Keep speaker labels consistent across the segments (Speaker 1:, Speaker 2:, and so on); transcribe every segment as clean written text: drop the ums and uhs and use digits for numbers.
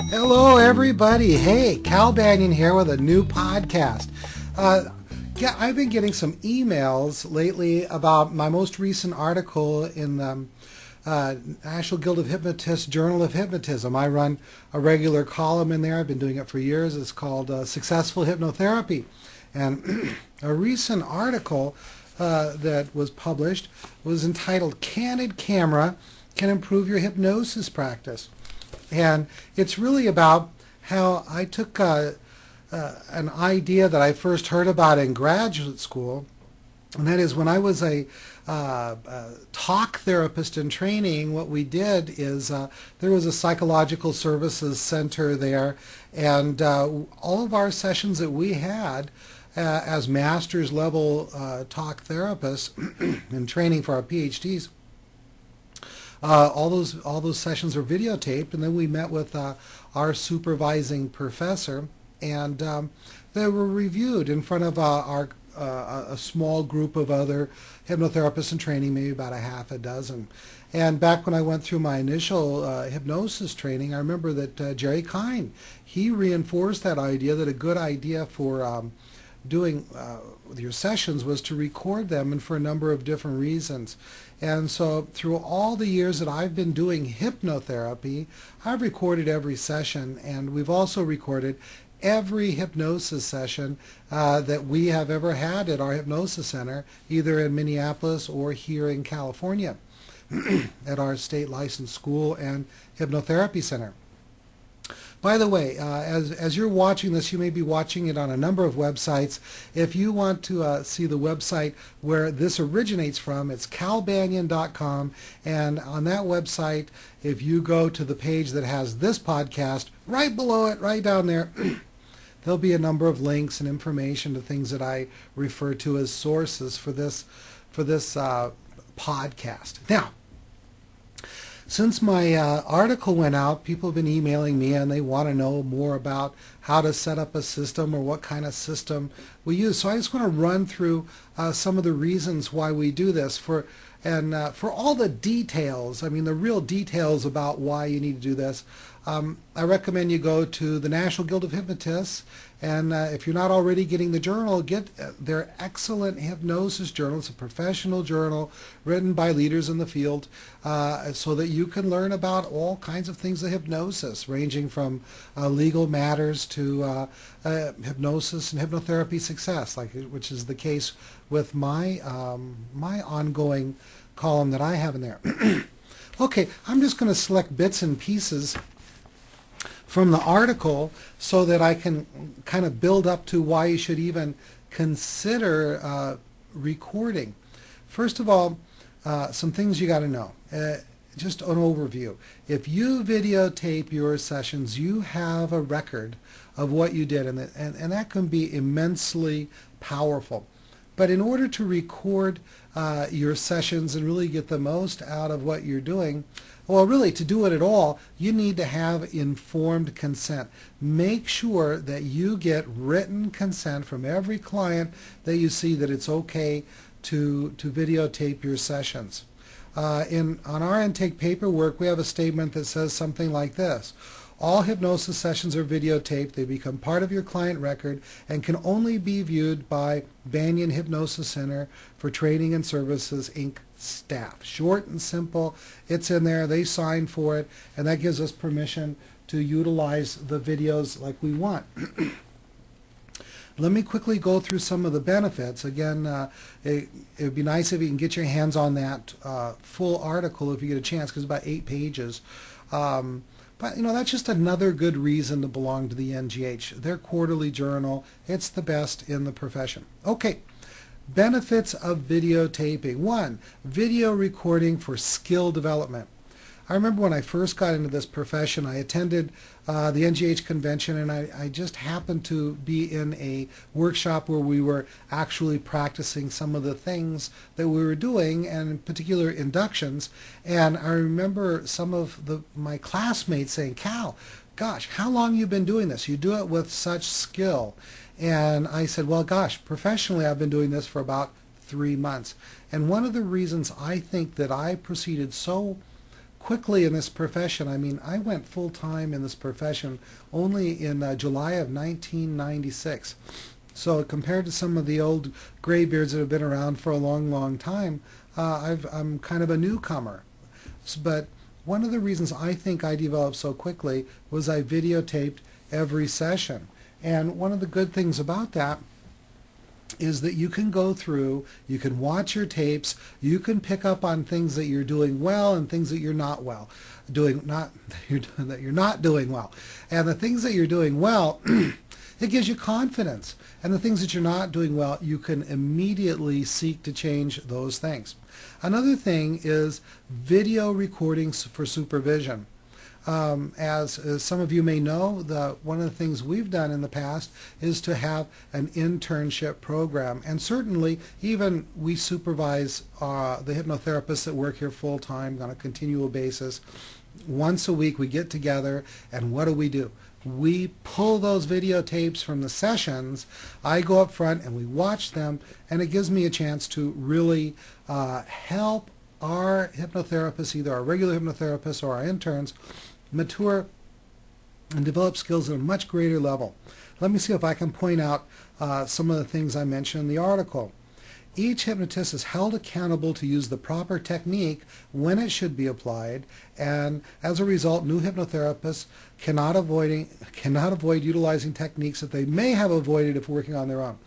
Speaker 1: Hello, everybody. Hey, Cal Banyan here with a new podcast. Yeah, I've been getting some emails lately about my most recent article in the National Guild of Hypnotists Journal of Hypnotism. I run a regular column in there. I've been doing it for years. It's called Successful Hypnotherapy. And a recent article that was published was entitled Candid Camera Can Improve Your Hypnosis Practice. And it's really about how I took an idea that I first heard about in graduate school, and that is when I was a talk therapist in training. What we did is there was a psychological services center there, and all of our sessions that we had as master's level talk therapists in training for our PhDs, all those sessions are videotaped, and then we met with our supervising professor, and they were reviewed in front of a small group of other hypnotherapists in training, maybe about a half a dozen. And back when I went through my initial hypnosis training, I remember that Jerry Kine, he reinforced that idea that a good idea for doing your sessions was to record them, and for a number of different reasons. And so through all the years that I've been doing hypnotherapy, I've recorded every session, and we've also recorded every hypnosis session that we have ever had at our hypnosis center, either in Minneapolis or here in California at our state licensed school and hypnotherapy center. By the way, as you're watching this, you may be watching it on a number of websites. If you want to see the website where this originates from, it's calbanyan.com, and on that website, if you go to the page that has this podcast, right below it, right down there, there'll be a number of links and information to things that I refer to as sources for this podcast. Now, since my article went out, people have been emailing me, and they want to know more about how to set up a system or what kind of system we use. So I just want to run through some of the reasons why we do this. For all the details, I mean the real details about why you need to do this, I recommend you go to the National Guild of Hypnotists, and if you're not already getting the journal, get their excellent hypnosis journal. It's a professional journal written by leaders in the field, so that you can learn about all kinds of things of hypnosis, ranging from legal matters to hypnosis and hypnotherapy success, which is the case with my my ongoing column that I have in there. Okay, I'm just going to select bits and pieces from the article so that I can kind of build up to why you should even consider recording. First of all, some things you got to know. Just an overview. If you videotape your sessions, you have a record of what you did, and that can be immensely powerful. But in order to record your sessions and really get the most out of what you're doing, well, really, to do it at all, you need to have informed consent. Make sure that you get written consent from every client that you see that it's okay to videotape your sessions. On our intake paperwork, we have a statement that says something like this: all hypnosis sessions are videotaped. They become part of your client record and can only be viewed by Banyan Hypnosis Center for Training and Services, Inc. staff. Short and simple. It's in there. They sign for it, and that gives us permission to utilize the videos like we want. Let me quickly go through some of the benefits. Again, it would be nice if you can get your hands on that full article if you get a chance, because it's about 8 pages. But, you know, that's just another good reason to belong to the NGH. Their quarterly journal, it's the best in the profession. Okay, benefits of videotaping. 1, video recording for skill development. I remember when I first got into this profession, I attended the NGH convention, and I just happened to be in a workshop where we were actually practicing some of the things that we were doing, and in particular inductions. And I remember some of my classmates saying, "Cal, gosh, how long have you been doing this? You do it with such skill." And I said, well, gosh, professionally I've been doing this for about 3 months. And one of the reasons I think that I proceeded so quickly in this profession. I mean, I went full time in this profession only in July of 1996. So compared to some of the old graybeards that have been around for a long, long time, I'm kind of a newcomer. But one of the reasons I think I developed so quickly was I videotaped every session. And one of the good things about that is that you can go through, you can watch your tapes, you can pick up on things that you're doing well and things that you're not well doing, not that you're not doing well. And the things that you're doing well, it gives you confidence. And the things that you're not doing well, you can immediately seek to change those things. Another thing is video recordings for supervision. As some of you may know, one of the things we've done in the past is to have an internship program. And certainly, even we supervise the hypnotherapists that work here full-time on a continual basis. Once a week we get together, and what do? We pull those videotapes from the sessions. I go up front and we watch them, and it gives me a chance to really help our hypnotherapists, either our regular hypnotherapists or our interns, mature and develop skills at a much greater level. Let me see if I can point out some of the things I mentioned in the article. Each hypnotist is held accountable to use the proper technique when it should be applied, and as a result, new hypnotherapists cannot avoid utilizing techniques that they may have avoided if working on their own.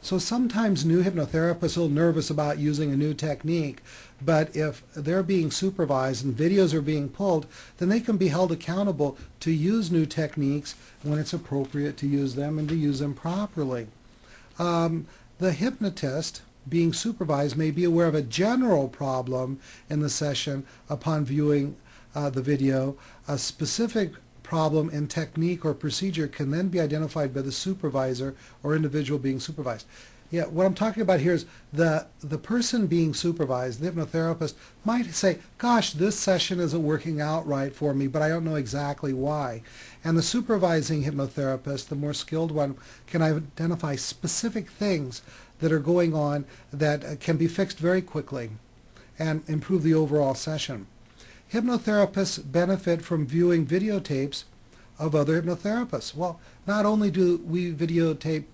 Speaker 1: So sometimes new hypnotherapists are nervous about using a new technique, but if they're being supervised and videos are being pulled, then they can be held accountable to use new techniques when it's appropriate to use them and to use them properly. The hypnotist being supervised may be aware of a general problem in the session upon viewing the video. A specific problem in technique or procedure can then be identified by the supervisor or individual being supervised. Yeah, what I'm talking about here is the person being supervised, the hypnotherapist, might say, gosh, this session isn't working out right for me, but I don't know exactly why. And the supervising hypnotherapist, the more skilled one, can identify specific things that are going on that can be fixed very quickly and improve the overall session. Hypnotherapists benefit from viewing videotapes of other hypnotherapists. Well, not only do we videotape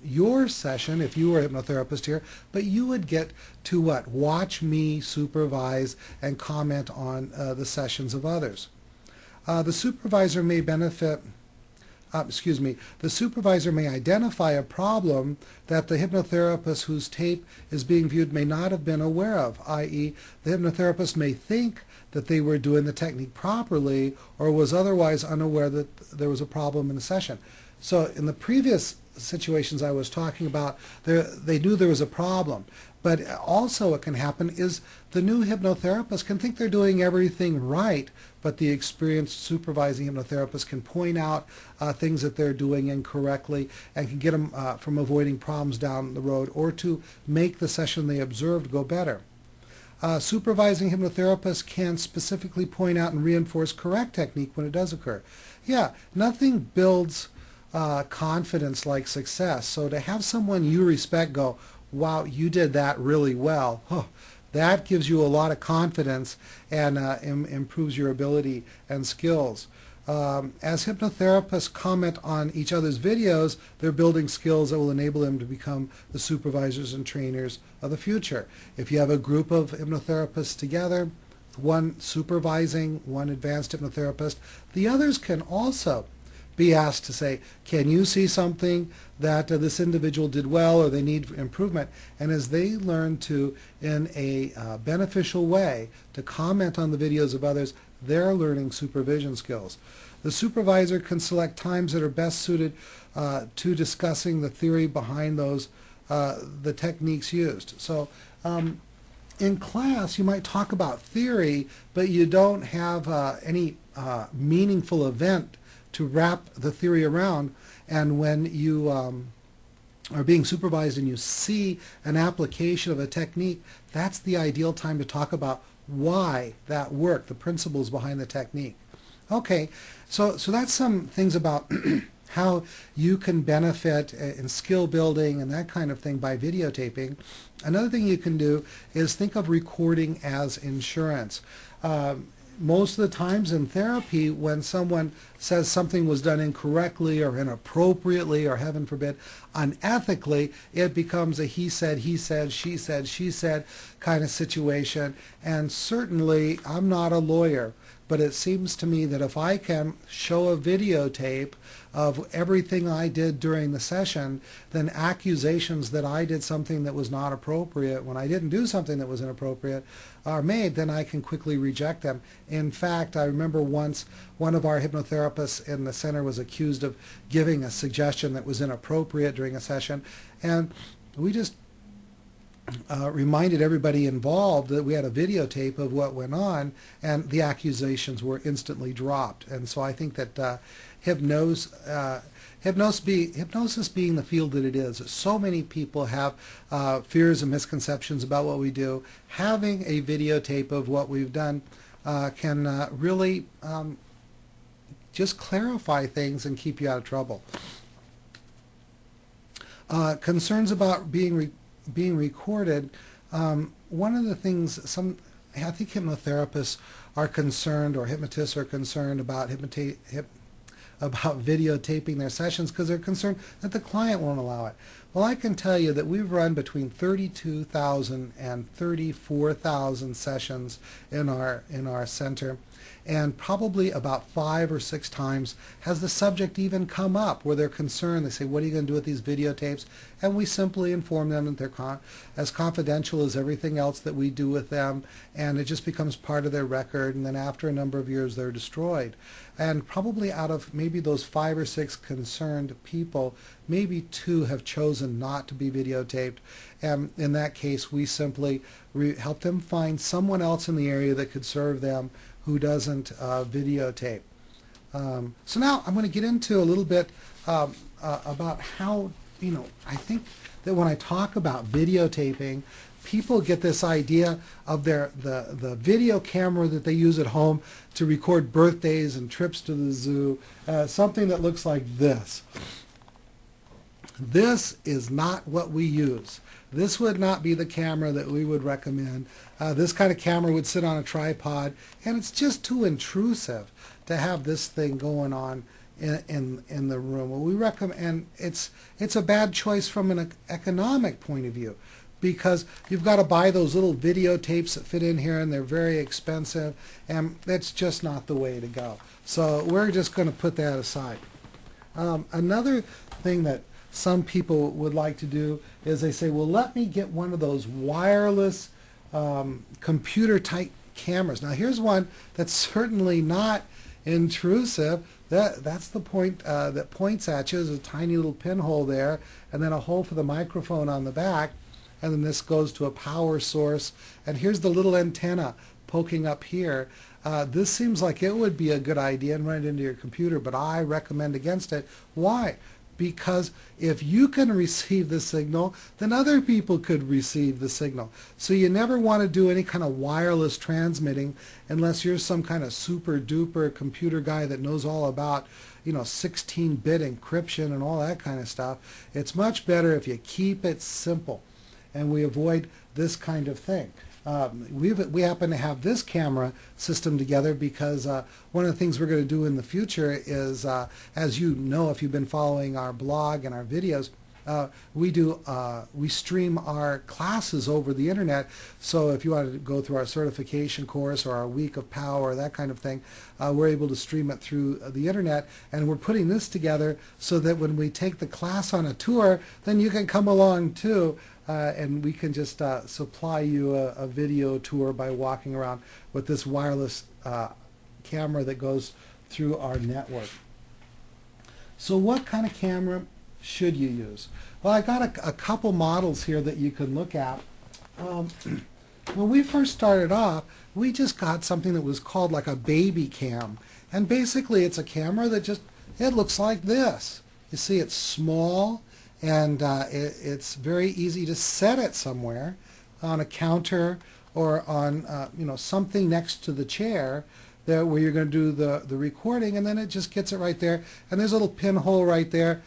Speaker 1: your session, if you were a hypnotherapist here, but you would get to what? Watch me supervise and comment on the sessions of others. The supervisor may the supervisor may identify a problem that the hypnotherapist whose tape is being viewed may not have been aware of, i.e. the hypnotherapist may think that they were doing the technique properly or was otherwise unaware that there was a problem in the session. So in the previous situations I was talking about, they knew there was a problem. But also what can happen is the new hypnotherapist can think they're doing everything right, but the experienced supervising hypnotherapist can point out things that they're doing incorrectly and can get them from avoiding problems down the road or to make the session they observed go better. Supervising hypnotherapists can specifically point out and reinforce correct technique when it does occur. Yeah, nothing builds confidence like success. So to have someone you respect go, wow, you did that really well, that gives you a lot of confidence and improves your ability and skills. As hypnotherapists comment on each other's videos, they're building skills that will enable them to become the supervisors and trainers of the future. If you have a group of hypnotherapists together, one supervising, one advanced hypnotherapist, the others can also be asked to say, can you see something that this individual did well or they need improvement? And as they learn to, in a beneficial way, to comment on the videos of others, they're learning supervision skills. The supervisor can select times that are best suited to discussing the theory behind those, the techniques used. So in class, you might talk about theory, but you don't have any meaningful event to wrap the theory around. And when you are being supervised and you see an application of a technique, that's the ideal time to talk about why that worked, the principles behind the technique. Okay, so that's some things about how you can benefit in skill building and that kind of thing by videotaping. Another thing you can do is think of recording as insurance. Most of the times in therapy, when someone says something was done incorrectly or inappropriately or, heaven forbid, unethically, it becomes a he said, she said kind of situation. And certainly, I'm not a lawyer, but it seems to me that if I can show a videotape of everything I did during the session, then accusations that I did something that was not appropriate when I didn't do something that was inappropriate are made, then I can quickly reject them. In fact, I remember once one of our hypnotherapists in the center was accused of giving a suggestion that was inappropriate during a session, and we just reminded everybody involved that we had a videotape of what went on, and the accusations were instantly dropped. And so I think that hypnosis being the field that it is, so many people have fears and misconceptions about what we do. Having a videotape of what we've done can really just clarify things and keep you out of trouble. Concerns about being recorded. One of the things I think hypnotherapists are concerned, or hypnotists are concerned about videotaping their sessions because they're concerned that the client won't allow it. Well, I can tell you that we've run between 32,000 and 34,000 sessions in our center, and probably about 5 or 6 times has the subject even come up where they're concerned. They say, what are you going to do with these videotapes? And we simply inform them that they're as confidential as everything else that we do with them, and it just becomes part of their record, and then after a number of years they're destroyed. And probably out of maybe those 5 or 6 concerned people, maybe 2 have chosen not to be videotaped. And in that case, we simply help them find someone else in the area that could serve them who doesn't videotape. So now I'm going to get into a little bit about how, I think that when I talk about videotaping, people get this idea of the video camera that they use at home to record birthdays and trips to the zoo, something that looks like this. This is not what we use. This would not be the camera that we would recommend. This kind of camera would sit on a tripod, and it's just too intrusive to have this thing going on in the room. Well, we recommend, it's a bad choice from an economic point of view, because you've got to buy those little videotapes that fit in here, and they're very expensive, and that's just not the way to go. So we're just going to put that aside. Another thing that some people would like to do is they say, well, let me get one of those wireless computer type cameras. Now here's one that's certainly not intrusive. That's the point that points at you. There's a tiny little pinhole there, and then a hole for the microphone on the back, and then this goes to a power source, and here's the little antenna poking up here. This seems like it would be a good idea and run it into your computer, but I recommend against it. Why? Because if you can receive the signal, then other people could receive the signal. So you never want to do any kind of wireless transmitting unless you're some kind of super duper computer guy that knows all about 16-bit encryption and all that kind of stuff. It's much better if you keep it simple and we avoid this kind of thing. We happen to have this camera system together because one of the things we're going to do in the future is, as you know if you've been following our blog and our videos, we stream our classes over the internet. So if you want to go through our certification course or our week of power, that kind of thing, we're able to stream it through the internet, and we're putting this together so that when we take the class on a tour, then you can come along too. And we can just supply you a video tour by walking around with this wireless camera that goes through our network. So what kind of camera should you use? Well, I got a couple models here that you can look at. When we first started off, we just got something that was called like a baby cam. And basically it's a camera that it looks like this. You see, it's small, and it's very easy to set it somewhere on a counter or on something next to the chair there where you're going to do the recording, and then it just gets it right there. And there's a little pinhole right there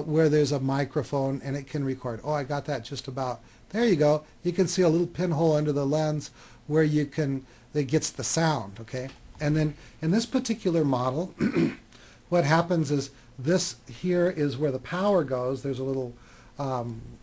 Speaker 1: where there's a microphone, and it can record. Oh, I got that just about There you go. You can see a little pinhole under the lens where that gets the sound, okay? And then in this particular model, what happens is this here is where the power goes. There's a little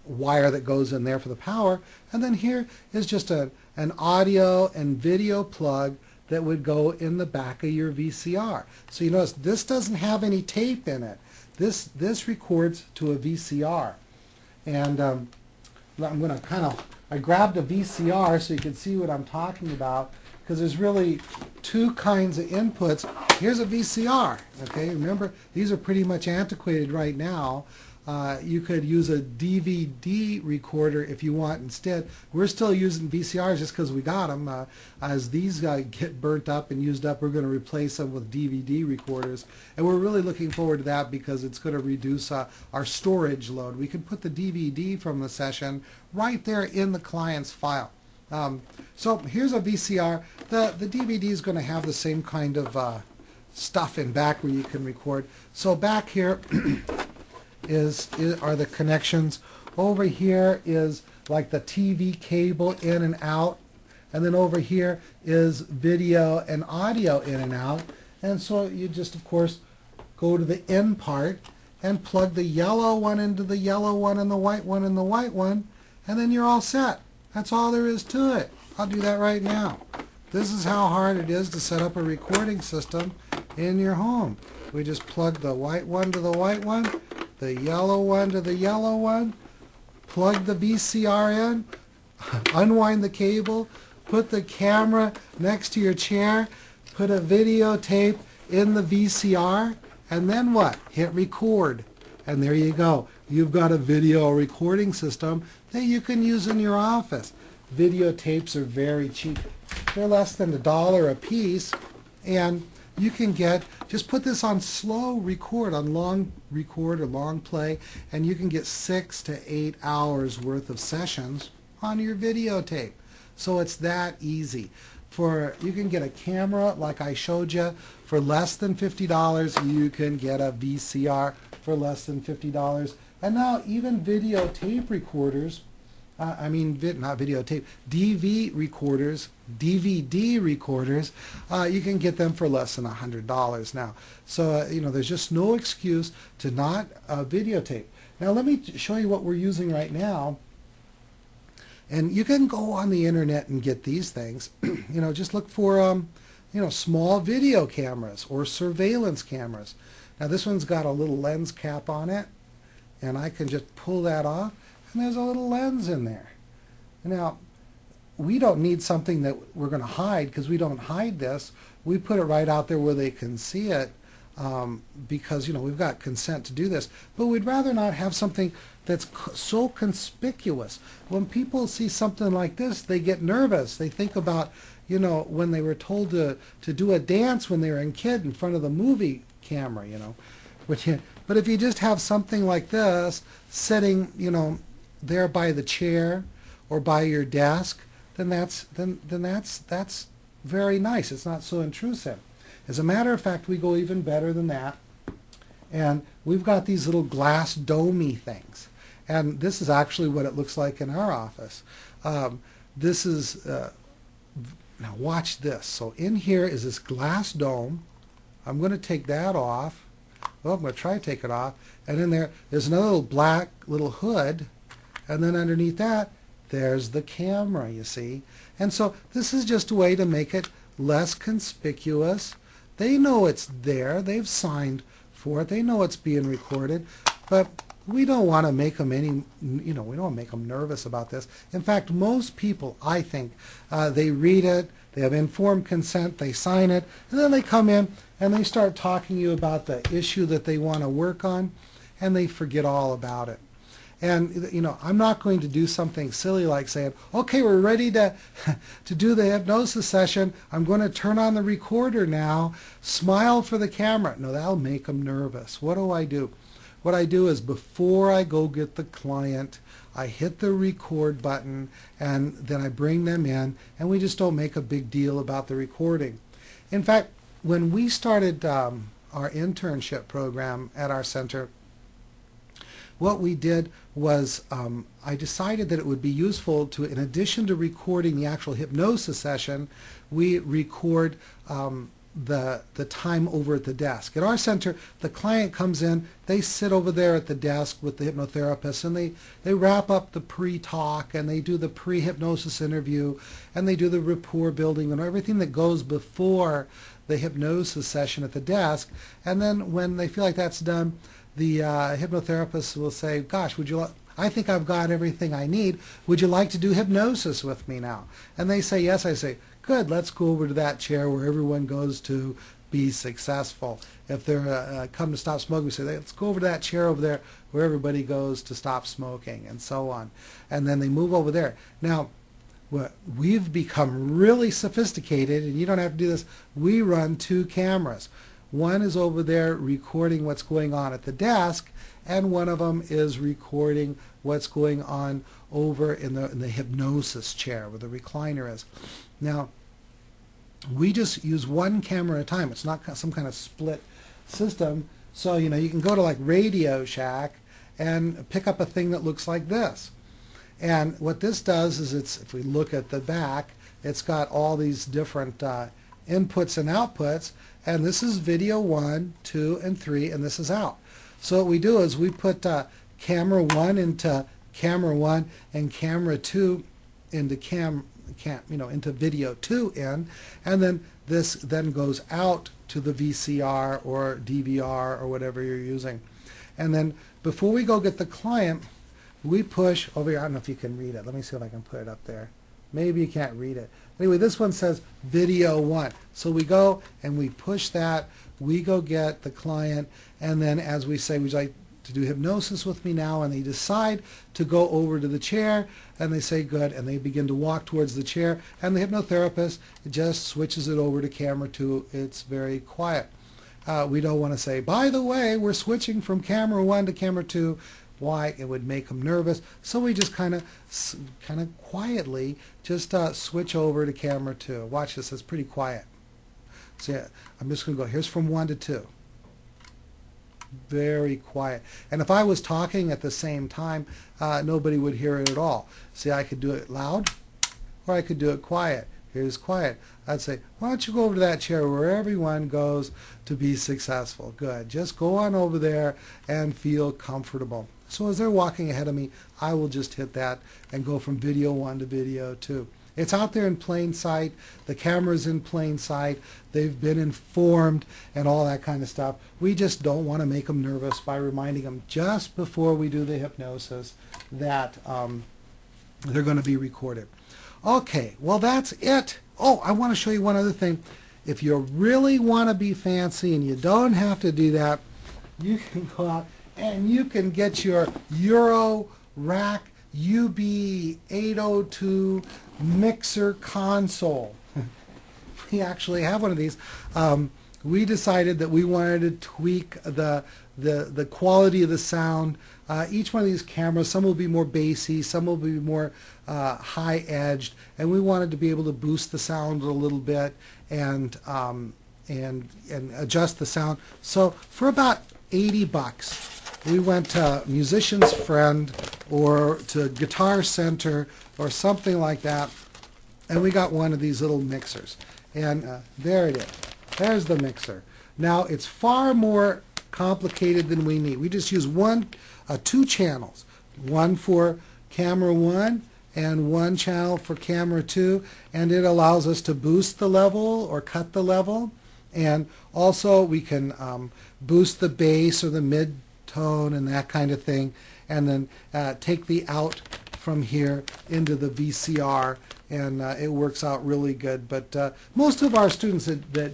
Speaker 1: wire that goes in there for the power. And then here is just an audio and video plug that would go in the back of your VCR. So you notice this doesn't have any tape in it. This records to a VCR. And I'm going to I grabbed a VCR so you can see what I'm talking about, because there's really two kinds of inputs. Here's a VCR, okay? Remember, these are pretty much antiquated right now. You could use a DVD recorder if you want instead. We're still using VCRs just because we got them. As these get burnt up and used up, we're going to replace them with DVD recorders. And we're really looking forward to that because it's going to reduce our storage load. We can put the DVD from the session right there in the client's file. So here's a VCR. The DVD is going to have the same kind of stuff in back where you can record. So back here are the connections. Over here is like the TV cable in and out, and then over here is video and audio in and out. And so you just, of course, go to the in part and plug the yellow one into the yellow one and the white one in the white one, and then you're all set. That's all there is to it. I'll do that right now. This is how hard it is to set up a recording system in your home. We just plug the white one to the white one, the yellow one to the yellow one, plug the VCR in, unwind the cable, put the camera next to your chair, put a videotape in the VCR, and then what? Hit record. And there you go. You've got a video recording system that you can use in your office. Videotapes are very cheap. They're less than $1 a piece, and you can just put this on slow record, on long record or long play, and you can get 6 to 8 hours worth of sessions on your videotape. So it's that easy. You can get a camera like I showed you for less than $50. You can get a VCR for less than $50. And now even videotape recorders, not videotape, DVD recorders, you can get them for less than $100 now. So, there's just no excuse to not videotape. Now let me show you what we're using right now. And you can go on the internet and get these things. Just look for, small video cameras or surveillance cameras. Now this one's got a little lens cap on it, and I can just pull that off, and there's a little lens in there. Now, we don't need something that we're going to hide, because we don't hide this. We put it right out there where they can see it, because we've got consent to do this. But we'd rather not have something that's so conspicuous. When people see something like this, they get nervous. They think about when they were told to do a dance when they were a kid in front of the movie camera. But if you just have something like this sitting there by the chair or by your desk, then that's very nice. It's not so intrusive. As a matter of fact, we go even better than that, and we've got these little glass domey things, and this is actually what it looks like in our office. This is now watch this. So in here is this glass dome. I'm going to take that off. Well, I'm going to try to take it off, and in there's another little black little hood, and then underneath that there's the camera, you see. And so this is just a way to make it less conspicuous. They know it's there. They've signed for it. They know it's being recorded. But we don't want to make them we don't want to make them nervous about this. In fact, most people, I think, they read it, they have informed consent, they sign it, and then they come in and they start talking to you about the issue that they want to work on, and they forget all about it. And I'm not going to do something silly like saying, okay, we're ready to do the hypnosis session. I'm going to turn on the recorder now. Smile for the camera. No, that'll make them nervous. What do? What I do is, before I go get the client, I hit the record button, and then I bring them in, and we just don't make a big deal about the recording. In fact, when we started our internship program at our center, what we did was I decided that it would be useful to, in addition to recording the actual hypnosis session, we record the time over at the desk. At our center, the client comes in, they sit over there at the desk with the hypnotherapist, and they wrap up the pre-talk, and they do the pre-hypnosis interview, and they do the rapport building and everything that goes before the hypnosis session at the desk. And then when they feel like that's done, the hypnotherapist will say, gosh, I think I've got everything I need. Would you like to do hypnosis with me now? And they say yes. I say, good, let's go over to that chair where everyone goes to be successful. If they're come to stop smoking, we say, let's go over to that chair over there where everybody goes to stop smoking, and so on. And then they move over there. Now, we've become really sophisticated, and you don't have to do this. We run 2 cameras. One is over there recording what's going on at the desk, and one of them is recording what's going on over in the hypnosis chair where the recliner is. Now, we just use 1 camera at a time. It's not some kind of split system. So, you can go to like Radio Shack and pick up a thing that looks like this. And what this does is if we look at the back, it's got all these different inputs and outputs, and this is video 1, 2, and 3, and this is out. So what we do is we put camera 1 into camera 1 and camera 2 into into video 2 in, and then this then goes out to the VCR or DVR or whatever you're using. And then before we go get the client, we push over here. I don't know if you can read it. Let me see if I can put it up there. Maybe you can't read it. Anyway, this one says video 1. So we go and we push that. We go get the client, and then as we say, would you like to do hypnosis with me now? And they decide to go over to the chair, and they say good, and they begin to walk towards the chair, and the hypnotherapist just switches it over to camera 2. It's very quiet. We don't want to say, by the way, we're switching from camera 1 to camera 2. Why? It would make them nervous. So we just kind of quietly just switch over to camera 2. Watch this. It's pretty quiet. So yeah, I'm just going to go. Here's from 1 to 2. Very quiet. And if I was talking at the same time, nobody would hear it at all. See, I could do it loud, or I could do it quiet. Here's quiet. I'd say, why don't you go over to that chair where everyone goes to be successful? Good. Just go on over there and feel comfortable. So as they're walking ahead of me, I will just hit that and go from video 1 to video 2. It's out there in plain sight. The camera's in plain sight. They've been informed and all that kind of stuff. We just don't want to make them nervous by reminding them just before we do the hypnosis that they're going to be recorded. Okay, well that's it. Oh, I want to show you one other thing. If you really want to be fancy and you don't have to do that, you can go out and you can get your Euro Rack UB802 mixer console. We actually have one of these. We decided that we wanted to tweak the quality of the sound. Each one of these cameras, some will be more bassy, some will be more high-edged, and we wanted to be able to boost the sound a little bit and adjust the sound. So for about 80 bucks, we went to Musician's Friend or to Guitar Center or something like that, and we got one of these little mixers. And there it is. There's the mixer. Now it's far more complicated than we need. We just use 2 channels, one for camera 1 and 1 channel for camera 2, and it allows us to boost the level or cut the level, and also we can boost the bass or the mid-tone and that kind of thing, and then take the out from here into the VCR, and it works out really good. But most of our students that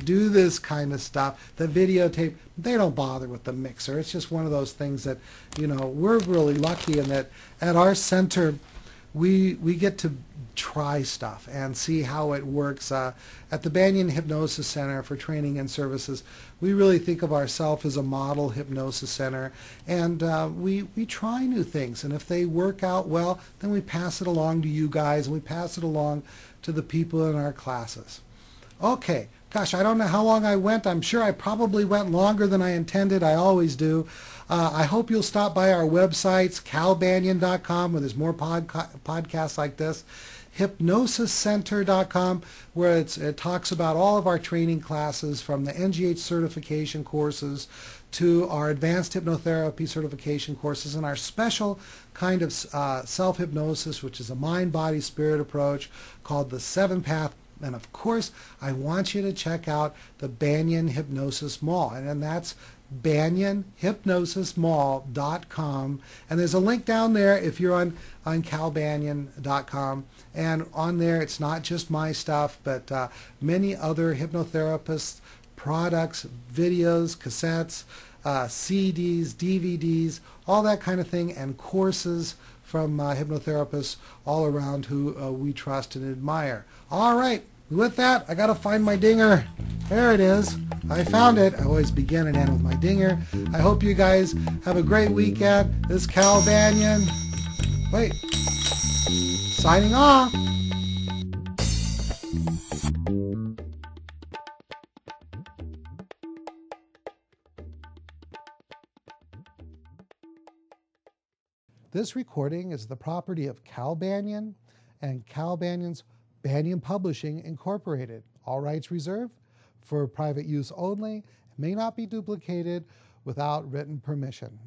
Speaker 1: do this kind of stuff, the videotape, they don't bother with the mixer. It's just one of those things that, we're really lucky in that at our center we get to try stuff and see how it works. At the Banyan Hypnosis Center for Training and Services, we really think of ourselves as a model hypnosis center, and we try new things, and if they work out well, then we pass it along to you guys, and we pass it along to the people in our classes. Okay, gosh, I don't know how long I went. I'm sure I probably went longer than I intended. I always do. I hope you'll stop by our websites, calbanyan.com, where there's more podcasts like this, hypnosiscenter.com, where it talks about all of our training classes, from the NGH certification courses to our advanced hypnotherapy certification courses, and our special kind of self-hypnosis, which is a mind-body-spirit approach called the 7-Path. And of course, I want you to check out the Banyan Hypnosis Mall, and that's banyanhypnosismall.com, and there's a link down there if you're on calbanyan.com, and on there it's not just my stuff, but many other hypnotherapists, products, videos, cassettes, CDs, DVDs, all that kind of thing, and courses from hypnotherapists all around who we trust and admire. All right, with that, I got to find my dinger. There it is. I found it. I always begin and end with my dinger. I hope you guys have a great weekend. This is Cal Banyan. Wait. Signing off. This recording is the property of Cal Banyan and Cal Banyan's Banyan Publishing Incorporated. All rights reserved, for private use only, may not be duplicated without written permission.